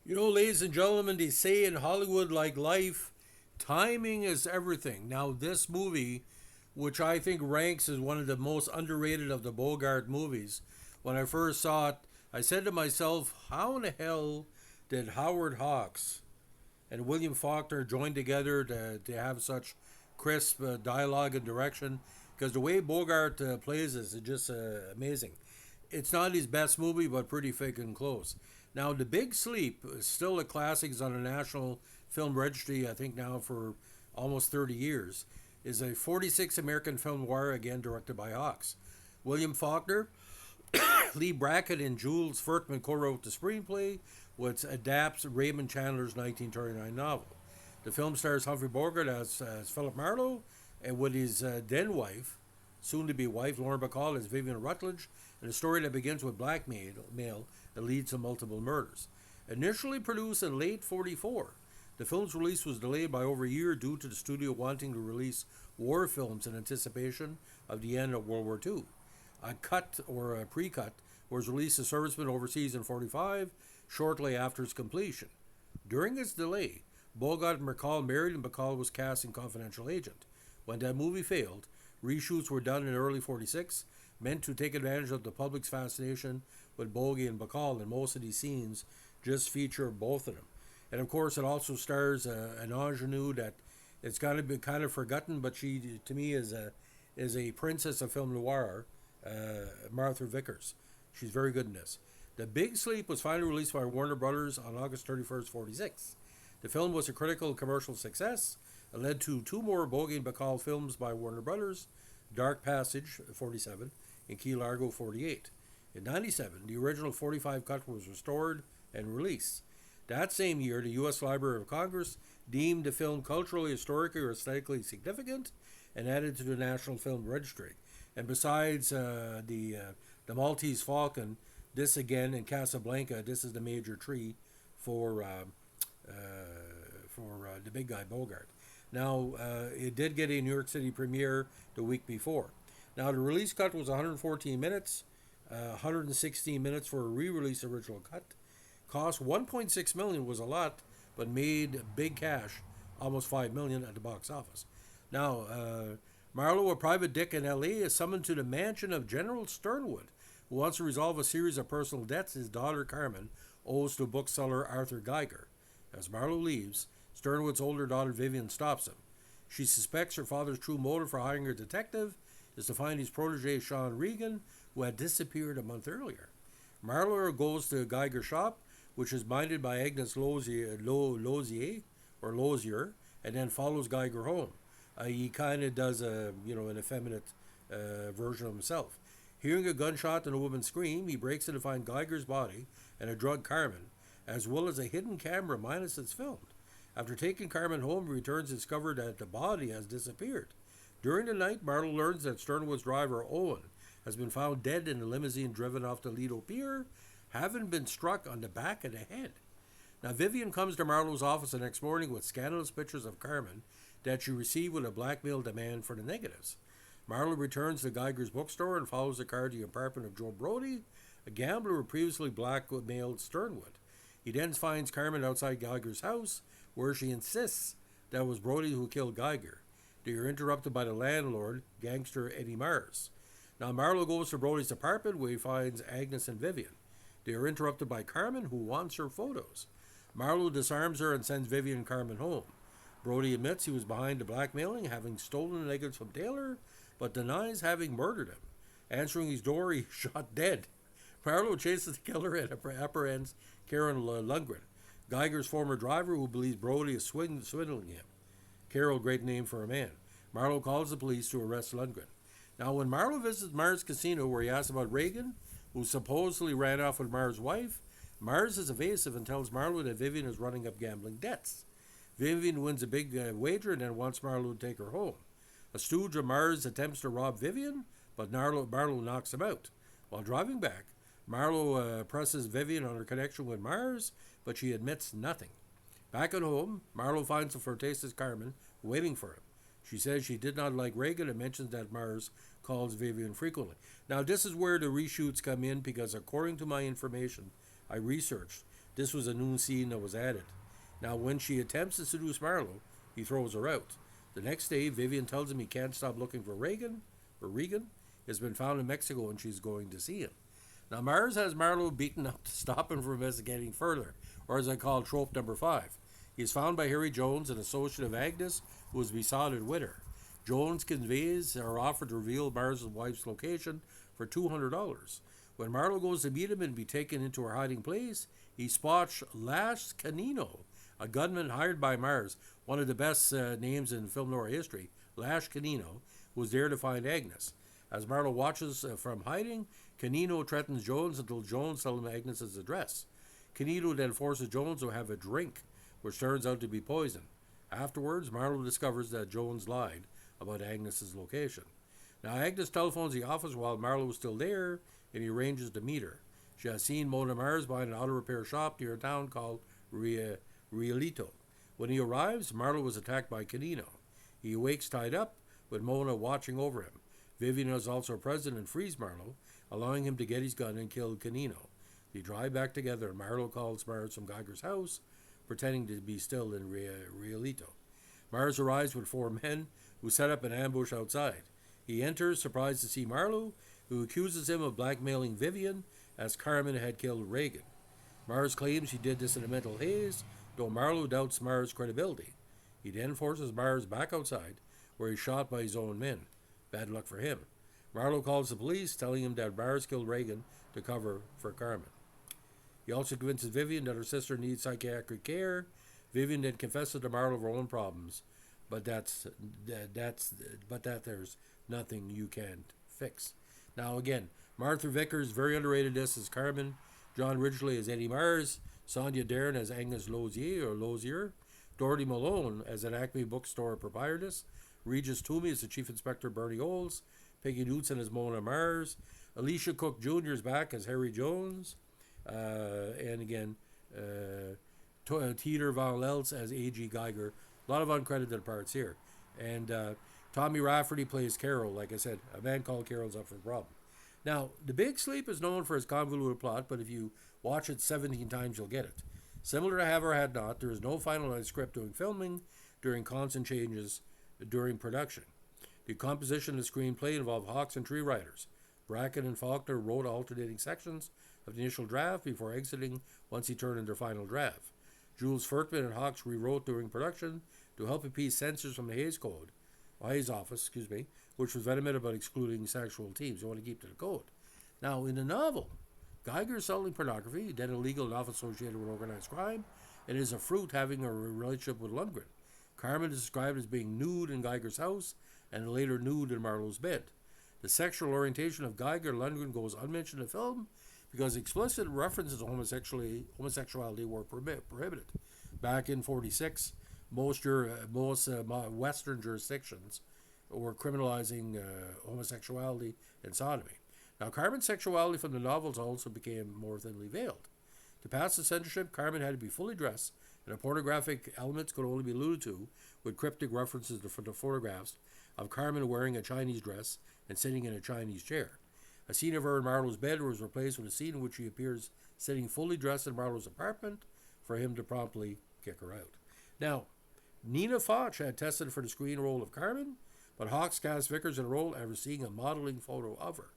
You know, ladies and gentlemen, they say in Hollywood, like life, timing is everything. Now, this movie, which I think ranks as one of the most underrated of the Bogart movies, when I first saw it, I said to myself, how in the hell did Howard Hawks and William Faulkner join together to have such crisp dialogue and direction? Because the way Bogart plays this is just amazing. It's not his best movie, but pretty freaking close. Now, The Big Sleep is still a classic. It's on a National Film Registry, I think now for almost 30 years. Is a 46 American film noir, again directed by Hawks. William Faulkner, Lee Brackett, and Jules Furtman co-wrote the screenplay, which adapts Raymond Chandler's 1939 novel. The film stars Humphrey Bogart as Phillip Marlowe, and with his then wife, soon to be wife, Lauren Bacall, as Vivian Rutledge, and a story that begins with blackmail that leads to multiple murders. Initially produced in late 44, the film's release was delayed by over a year due to the studio wanting to release war films in anticipation of the end of World War II. A cut or a pre-cut was released to servicemen overseas in 45, shortly after its completion. During its delay, Bogart and Bacall married, and Bacall was cast in Confidential Agent. When that movie failed, reshoots were done in early 46, meant to take advantage of the public's fascination with Bogie and Bacall, and most of these scenes just feature both of them. And of course, it also stars an ingenue that it's kind of been kind of forgotten, but she, to me, is a princess of film noir, Martha Vickers. She's very good in this. The Big Sleep was finally released by Warner Brothers on August 31st, 46. The film was a critical and commercial success. It led to two more Bogie and Bacall films by Warner Brothers, Dark Passage, 47, and Key Largo, 48. In 97, the original 45 cut was restored and released. That same year, the U.S. Library of Congress deemed the film culturally, historically, or aesthetically significant and added to the National Film Registry. And besides the Maltese Falcon, this again in Casablanca, this is the major tree for the big guy Bogart. Now, it did get a New York City premiere the week before. Now, the release cut was 114 minutes, 116 minutes for a re-release original cut. Cost 1.6 million, was a lot, but made big cash, almost 5 million at the box office. Now, Marlowe, a private dick in L.A., is summoned to the mansion of General Sternwood, who wants to resolve a series of personal debts his daughter Carmen owes to bookseller Arthur Geiger. As Marlowe leaves, Sternwood's older daughter Vivian stops him. She suspects her father's true motive for hiring a detective is to find his protege Sean Regan, who had disappeared a month earlier. Marlowe goes to Geiger's shop, which is minded by Agnes Lozier, and then follows Geiger home. He kind of does an effeminate version of himself. Hearing a gunshot and a woman scream, he breaks in to find Geiger's body and a drug Carmen, as well as a hidden camera minus its filmed. After taking Carmen home, he returns and discovers that the body has disappeared. During the night, Marlowe learns that Sternwood's driver, Owen, has been found dead in a limousine driven off the Lido Pier, having been struck on the back of the head. Now, Vivian comes to Marlowe's office the next morning with scandalous pictures of Carmen that she received with a blackmail demand for the negatives. Marlowe returns to Geiger's bookstore and follows the car to the apartment of Joe Brody, a gambler who previously blackmailed Sternwood. He then finds Carmen outside Geiger's house, where she insists that it was Brody who killed Geiger. They are interrupted by the landlord, gangster Eddie Mars. Now, Marlowe goes to Brody's apartment, where he finds Agnes and Vivian. They are interrupted by Carmen, who wants her photos. Marlowe disarms her and sends Vivian and Carmen home. Brody admits he was behind the blackmailing, having stolen the negatives from Taylor, but denies having murdered him. Answering his door, he shot dead. Marlowe chases the killer and apprehends Karen Lundgren, Geiger's former driver, who believes Brody is swindling him. Carol, great name for a man. Marlowe calls the police to arrest Lundgren. Now, when Marlowe visits Mars' casino, where he asks about Reagan, who supposedly ran off with Mars' wife, Mars is evasive and tells Marlowe that Vivian is running up gambling debts. Vivian wins a big wager and then wants Marlowe to take her home. A stooge of Mars attempts to rob Vivian, but Marlowe knocks him out. While driving back, Marlowe presses Vivian on her connection with Mars, but she admits nothing. Back at home, Marlowe finds the flirtatious Carmen waiting for him. She says she did not like Reagan and mentions that Mars calls Vivian frequently. Now, this is where the reshoots come in because, according to my information I researched, This was a new scene that was added. Now, when she attempts to seduce Marlowe, he throws her out. The next day, Vivian tells him he can't stop looking for Regan. Has been found in Mexico and she's going to see him. Now, Mars has Marlowe beaten up to stop him from investigating further, or as I call trope number 5. He is found by Harry Jones, an associate of Agnes, who is besotted with her. Jones conveys her offer to reveal Mars' wife's location for $200. When Marlowe goes to meet him and be taken into her hiding place, he spots Lash Canino, a gunman hired by Mars, one of the best names in film noir history. Lash Canino was there to find Agnes. As Marlowe watches from hiding, Canino threatens Jones until Jones tells him Agnes' address. Canino then forces Jones to have a drink, which turns out to be poison. Afterwards, Marlowe discovers that Jones lied about Agnes' location. Now, Agnes telephones the office while Marlowe is still there, and he arranges to meet her. She has seen Mona Mars buying an auto repair shop near a town called Rialito. When he arrives, Marlowe is attacked by Canino. He awakes tied up, with Mona watching over him. Vivian is also present and frees Marlowe, allowing him to get his gun and kill Canino. They drive back together, and Marlowe calls Mars from Geiger's house, pretending to be still in Rialito. Mars arrives with 4 men, who set up an ambush outside. He enters, surprised to see Marlowe, who accuses him of blackmailing Vivian, as Carmen had killed Regan. Mars claims he did this in a mental haze, though Marlowe doubts Mars' credibility. He then forces Mars back outside, where he's shot by his own men. Bad luck for him. Marlowe calls the police, telling him that Mars killed Regan to cover for Carmen. He also convinces Vivian that her sister needs psychiatric care. Vivian then confesses to Marlowe of her own problems, but that there's nothing you can't fix. Now again, Martha Vickers, very underrated this as Carmen. John Ridgely as Eddie Mars. Sonia Darren as Agnes Lozier. Dorothy Malone as an Acme bookstore proprietress. Regis Toomey as the Chief Inspector Bernie Olds. Peggy Knudsen as Mona Mars. Alicia Cook Jr. is back as Harry Jones. And again, Teeter Von Eltz as A.G. Geiger. A lot of uncredited parts here. And Tommy Rafferty plays Carol. Like I said, a man called Carol's up for a problem. Now, The Big Sleep is known for its convoluted plot, but if you watch it 17 times, you'll get it. Similar to Have or Had Not, there is no finalized script during filming, during constant changes during production. The composition of the screenplay involved Hawks and three writers. Bracken and Faulkner wrote alternating sections of the initial draft before exiting once he turned in their final draft. Jules Furtman and Hawks rewrote during production to help appease censors from the Hays Office, which was vehement about excluding sexual teams. They want to keep to the code. Now, in the novel, Geiger is selling pornography, then illegal and often associated with organized crime, and is a fruit having a relationship with Lundgren. Carmen is described as being nude in Geiger's house and later nude in Marlowe's bed. The sexual orientation of Geiger and Lundgren goes unmentioned in the film because explicit references to homosexuality were prohibited. Back in 1946, most Western jurisdictions were criminalizing homosexuality and sodomy. Now, Carmen's sexuality from the novels also became more thinly veiled. To pass the censorship, Carmen had to be fully dressed, and the pornographic elements could only be alluded to with cryptic references to the photographs of Carmen wearing a Chinese dress and sitting in a Chinese chair. A scene of her in Marlowe's bed was replaced with a scene in which she appears sitting fully dressed in Marlowe's apartment for him to promptly kick her out. Now, Nina Foch had tested for the screen role of Carmen, but Hawks cast Vickers in a role after seeing a modeling photo of her.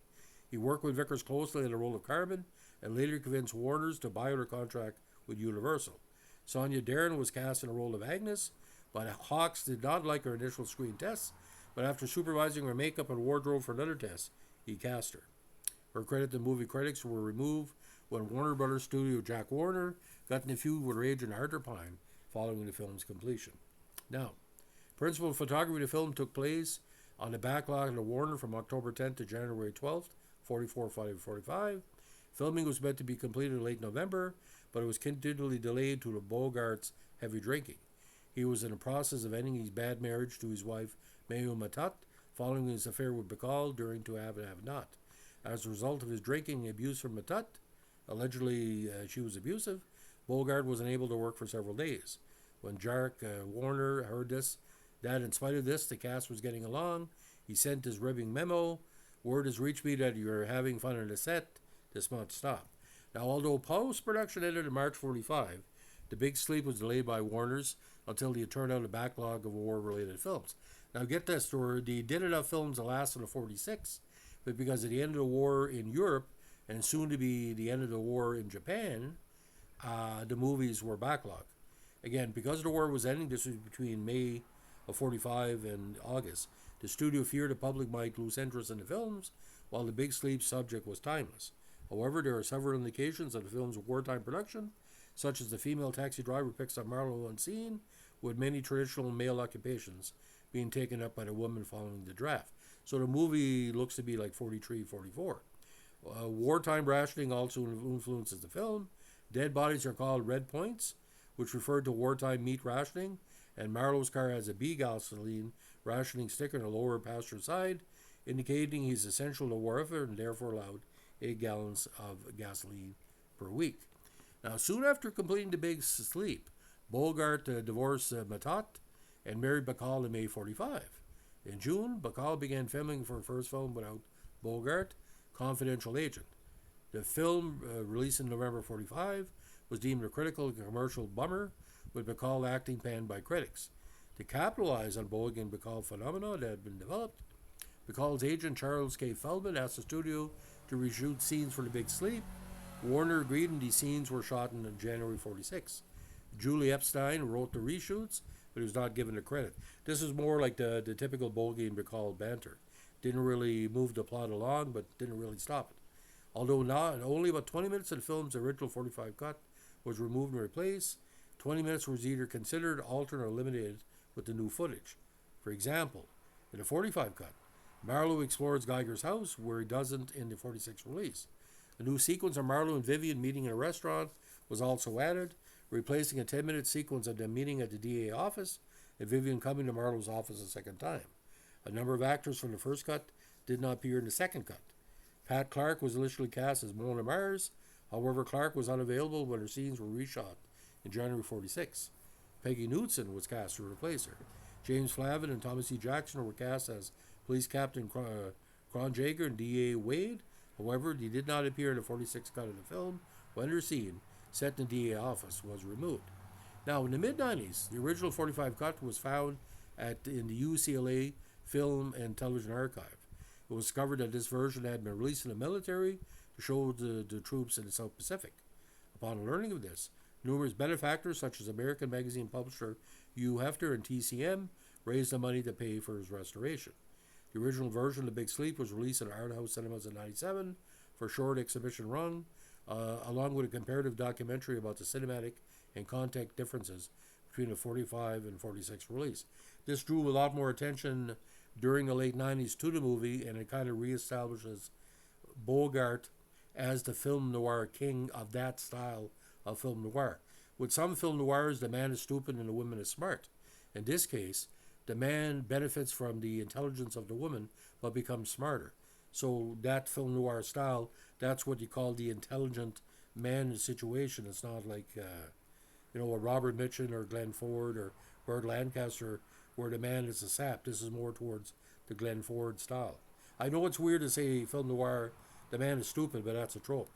He worked with Vickers closely in the role of Carmen and later convinced Warner's to buy out her contract with Universal. Sonia Darren was cast in the role of Agnes, but Hawks did not like her initial screen tests, but after supervising her makeup and wardrobe for another test, he cast her. Her credit to movie critics were removed when Warner Brothers studio Jack Warner got in a feud with her agent Arthur Pine following the film's completion. Now, principal photography of the film took place on the backlot of Warner from October 10th to January 12th, 44-45. Filming was meant to be completed in late November, but it was continually delayed due to Bogart's heavy drinking. He was in the process of ending his bad marriage to his wife, Mayhem following his affair with Bacall during To Have and Have Not. As a result of his drinking and abuse from Matat, allegedly she was abusive, Bogart was unable to work for several days. When Jack Warner heard that in spite of this, the cast was getting along, he sent his ribbing memo. Word has reached me that you're having fun on the set. This must stop. Now, although post-production ended in March 45, The Big Sleep was delayed by Warner's until they had turned out a backlog of war-related films. Now, get this, story, they did enough films to last until 46, but because of the end of the war in Europe and soon to be the end of the war in Japan, the movies were backlogged. Again, because the war was ending, this was between May of 45 and August, the studio feared the public might lose interest in the films, while The Big Sleep subject was timeless. However, there are several indications of the film's wartime production, such as the female taxi driver picks up Marlowe on scene, with many traditional male occupations being taken up by the woman following the draft. So the movie looks to be like 43, 44. Wartime rationing also influences the film. Dead bodies are called red points, which referred to wartime meat rationing, and Marlowe's car has a B gasoline rationing sticker on the lower passenger side, indicating he's essential to war effort and therefore allowed 8 gallons of gasoline per week. Now, soon after completing The Big Sleep, Bogart divorced Matot and married Bacall in May 45. In June, Bacall began filming for her first film without Bogart, Confidential Agent. The film, released in November 45, was deemed a critical and commercial bummer, with Bacall acting panned by critics. To capitalize on Bogie and Bacall phenomena that had been developed, Bacall's agent Charles K. Feldman asked the studio to reshoot scenes for The Big Sleep. Warner agreed, and these scenes were shot in January 46. Julie Epstein wrote the reshoots, but he was not given the credit. This is more like the typical Bogie and Bacall banter. Didn't really move the plot along, but didn't really stop it. Although not only about 20 minutes of the film's original 45 cut was removed and replaced, 20 minutes was either considered, altered, or eliminated with the new footage. For example, in the 45 cut, Marlowe explores Geiger's house, where he doesn't in the 46 release. A new sequence of Marlowe and Vivian meeting in a restaurant was also added, replacing a 10-minute sequence of them meeting at the DA office and Vivian coming to Marlowe's office a second time. A number of actors from the first cut did not appear in the second cut. Pat Clark was initially cast as Mona Mars. However, Clark was unavailable when her scenes were reshot in January 46. Peggy Knudsen was cast to replace her. James Flavin and Thomas E. Jackson were cast as Police Captain Kronjager and D.A. Wade. However, they did not appear in the 46 cut of the film when their scene, set in the DA office, was removed. Now, in the mid-90s, the original 45 cut was found in the UCLA Film and Television Archive. It was discovered that this version had been released in the military to show the troops in the South Pacific. Upon learning of this, numerous benefactors, such as American magazine publisher Hugh Hefner and TCM, raised the money to pay for his restoration. The original version of The Big Sleep was released at Art House Cinemas in 1997 for a short exhibition run, along with a comparative documentary about the cinematic and content differences between the 45 and 46 release. This drew a lot more attention during the late 90s to the movie, and it kind of reestablishes Bogart as the film noir king of that style of film noir. With some film noirs, the man is stupid and the woman is smart. In this case, the man benefits from the intelligence of the woman, but becomes smarter. So that film noir style, that's what you call the intelligent man situation. It's not like, a Robert Mitchum or Glenn Ford or Burt Lancaster, where the man is a sap. This is more towards the Glenn Ford style. I know it's weird to say film noir, the man is stupid, but that's a trope.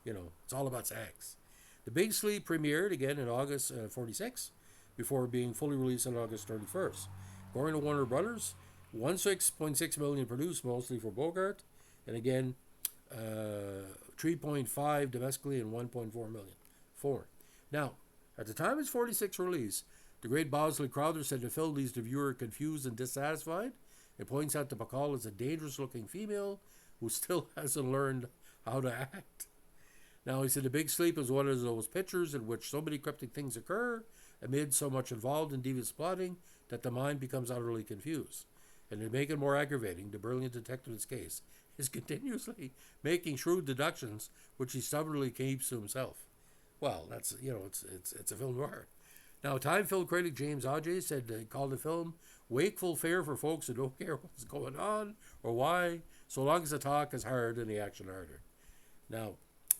It's all about sex. The Big Sleep premiered again in August 46, before being fully released on August 31st. According to Warner Brothers, 16.6 million produced, mostly for Bogart, and again, 3.5 domestically and 1.4 million foreign. Now, at the time of its 46 release, the great Bosley Crowther said the film leaves the viewer confused and dissatisfied. It points out that Bacall is a dangerous-looking female who still hasn't learned how to act. Now, he said The Big Sleep is one of those pictures in which so many cryptic things occur amid so much involved in devious plotting that the mind becomes utterly confused. And to make it more aggravating, the brilliant detective in this case is continuously making shrewd deductions, which he stubbornly keeps to himself. Well, that's, it's a film noir. Now, Time film critic James Hodges said he called the film wakeful fare for folks who don't care what's going on or why, so long as the talk is hard and the action harder. Now,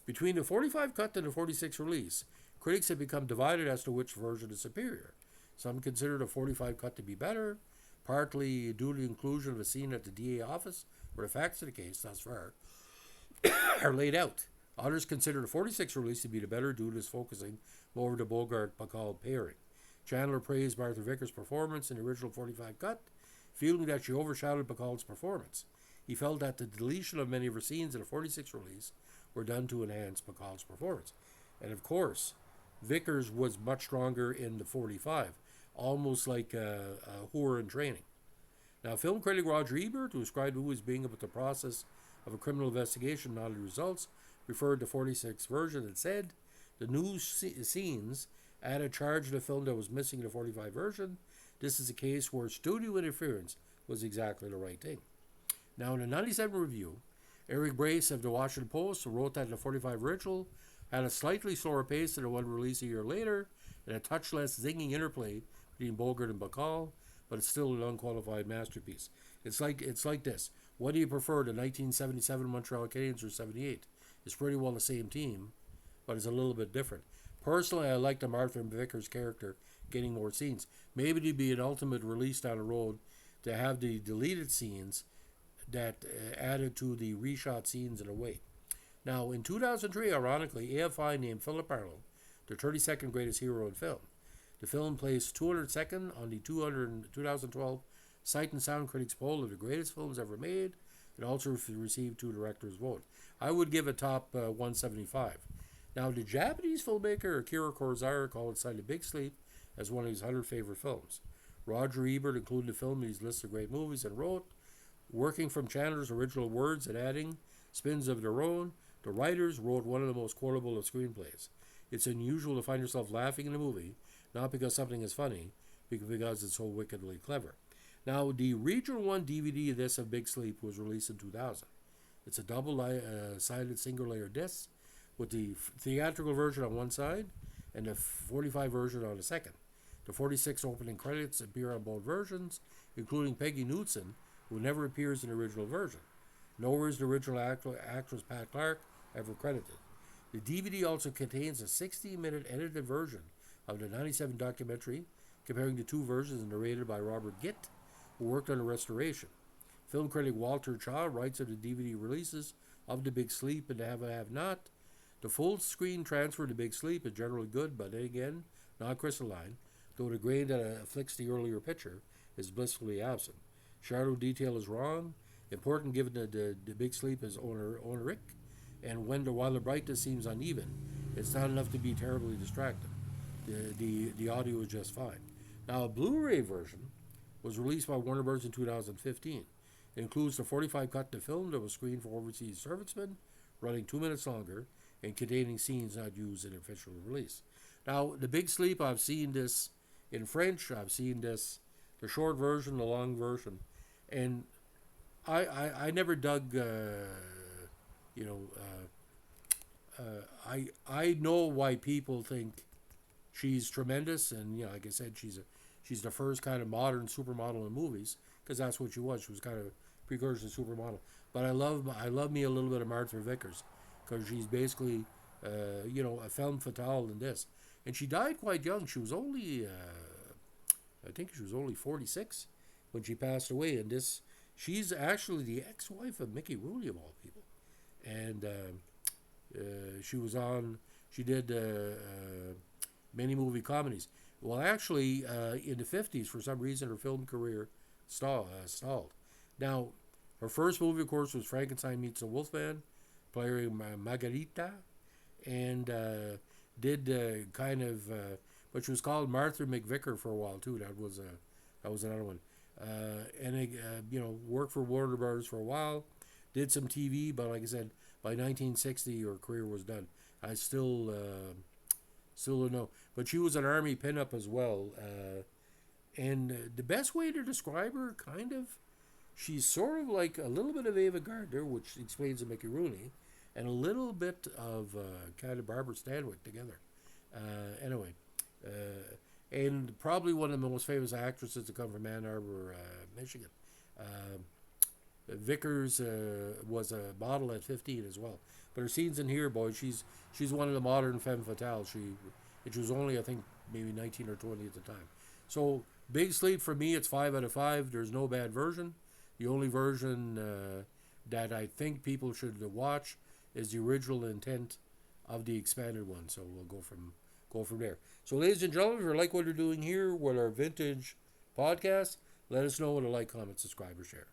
between the 45 cut and the 46 release, critics have become divided as to which version is superior. Some consider the 45 cut to be better, partly due to the inclusion of a scene at the DA office, where the facts of the case thus far are laid out. Others consider the 46 release to be the better due to its focusing more of the Bogart-Bacall pairing. Chandler praised Martha Vickers' performance in the original 45 cut, feeling that she overshadowed Bacall's performance. He felt that the deletion of many of her scenes in the 46 release were done to enhance Bacall's performance. And of course, Vickers was much stronger in the 45, almost like a whore in training. Now, film critic Roger Ebert, who described the movie as being about the process of a criminal investigation, not the results, referred to the 46 version and said, the new scenes add a charge to the film that was missing in the 45 version. This is a case where studio interference was exactly the right thing. Now, in a 97 review, Eric Brace of the Washington Post wrote that the 45 original had a slightly slower pace than the one released a year later, and a touch less zinging interplay between Bogart and Bacall, but it's still an unqualified masterpiece. It's like this. What do you prefer, the 1977 Montreal Canadiens or 78? It's pretty well the same team, but it's a little bit different. Personally, I like the Martha Vickers character getting more scenes. Maybe it'd be an ultimate release down the road to have the deleted scenes that added to the reshot scenes in a way. Now, in 2003, ironically, AFI named Phillip Marlowe the 32nd greatest hero in film. The film placed 202nd on the 2012 Sight and Sound Critics poll of the greatest films ever made. It also received 2 directors' votes. I would give it top 175. Now, the Japanese filmmaker Akira Kurosawa called Silent Big Sleep as one of his 100 favorite films. Roger Ebert included the film in his list of great movies and wrote, working from Chandler's original words and adding spins of their own, the writers wrote one of the most quotable of screenplays. It's unusual to find yourself laughing in a movie, not because something is funny, because it's so wickedly clever. Now, the Regional 1 DVD of this of Big Sleep was released in 2000. It's a double-sided single-layer disc with the theatrical version on one side and the 45 version on the second. The 46 opening credits appear on both versions, including Peggy Knudsen, who never appears in the original version. Nowhere is the original actress Pat Clark ever credited. The DVD also contains a 60-minute edited version of the 97 documentary comparing the 2 versions and narrated by Robert Gitt, who worked on the restoration. Film critic Walter Chaw writes of the DVD releases of The Big Sleep and The Have and Have Not. The full screen transfer to Big Sleep is generally good, but then again, not crystalline, though the grain that afflicts the earlier picture is blissfully absent. Shadow detail is wrong, important given that the Big Sleep is oniric, and while the brightness seems uneven, it's not enough to be terribly distracting. The audio is just fine. Now, a Blu-ray version was released by Warner Bros. In 2015. It includes the 45 cut to film that was screened for overseas servicemen, running 2 minutes longer, and containing scenes not used in official release. Now, The Big Sleep, I've seen this in French, I've seen this, the short version, the long version, and I never dug, I know why people think she's tremendous, and like I said, she's the first kind of modern supermodel in movies, because that's what she was. She was kind of precursor supermodel. But I love me a little bit of Martha Vickers, because she's basically a femme fatale in this, and she died quite young. She was only I think she was only 46 when she passed away. And she's actually the ex-wife of Mickey Rooney of all people, and she did many movie comedies. Well, actually, in the 50s, for some reason, her film career stalled. Now, her first movie, of course, was Frankenstein Meets the Wolfman, playing Margarita, and but she was called Martha McVicker for a while too. That was another one, and worked for Warner Bros. For a while, did some TV, but like I said, by 1960, her career was done. I still don't know, but she was an army pinup as well, and the best way to describe her, she's sort of like a little bit of Ava Gardner, which explains the Mickey Rooney, and a little bit of kind of Barbara Stanwyck together. And probably one of the most famous actresses to come from Ann Arbor, Michigan. Vickers was a model at 15 as well. But her scenes in here, boy, she's one of the modern femme fatales. She was only, I think, maybe 19 or 20 at the time. So, Big Sleep, for me, it's 5 out of 5. There's no bad version. The only version that I think people should watch is the original intent of the expanded one. So we'll go from there. So, ladies and gentlemen, if you like what you're doing here with our vintage podcast, let us know with a like, comment, subscribe, or share.